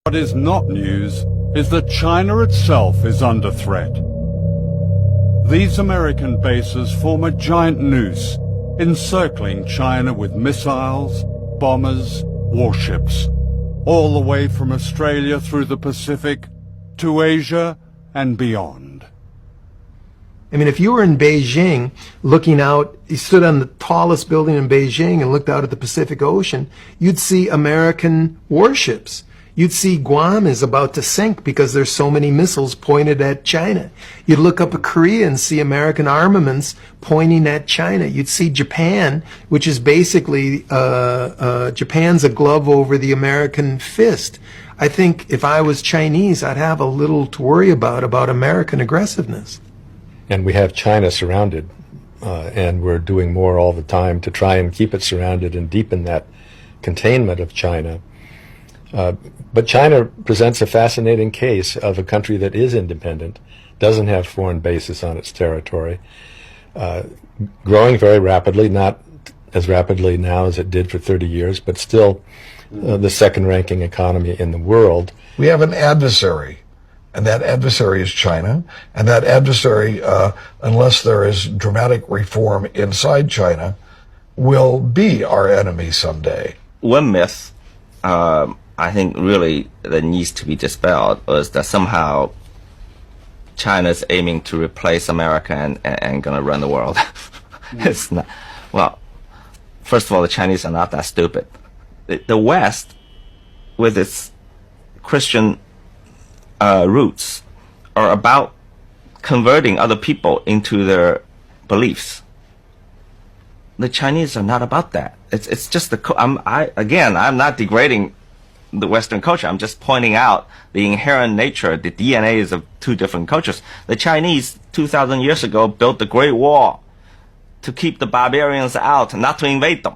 What is not news is that China itself is under threat. These American bases form a giant noose, encircling China with missiles, bombers, warships, all the way from Australia through the Pacific to Asia and beyond. I mean, if you were in Beijing looking out, you stood on the tallest building in Beijing and looked out at the Pacific Ocean, you'd see American warships. You'd see Guam is about to sink because there's so many missiles pointed at China. You'd look up at Korea and see American armaments pointing at China. You'd see Japan, which is basically, Japan's a glove over the American fist. I think if I was Chinese, I'd have a little to worry about American aggressiveness. And we have China surrounded, and we're doing more all the time to try and keep it surrounded and deepen that containment of China. But China presents a fascinating case of a country that is independent, doesn't have foreign bases on its territory, growing very rapidly, not as rapidly now as it did for 30 years, but still the second-ranking economy in the world. We have an adversary, and that adversary is China, and that adversary, unless there is dramatic reform inside China, will be our enemy someday. One myth I think really that needs to be dispelled is that somehow China's aiming to replace America and going to run the world. It's not. Well, first of all, the Chinese are not that stupid. The West, with its Christian roots, are about converting other people into their beliefs. The Chinese are not about that. It's just I'm not degrading the Western culture. I'm just pointing out the inherent nature, the DNAs of two different cultures. The Chinese, 2,000 years ago, built the Great Wall to keep the barbarians out, not to invade them.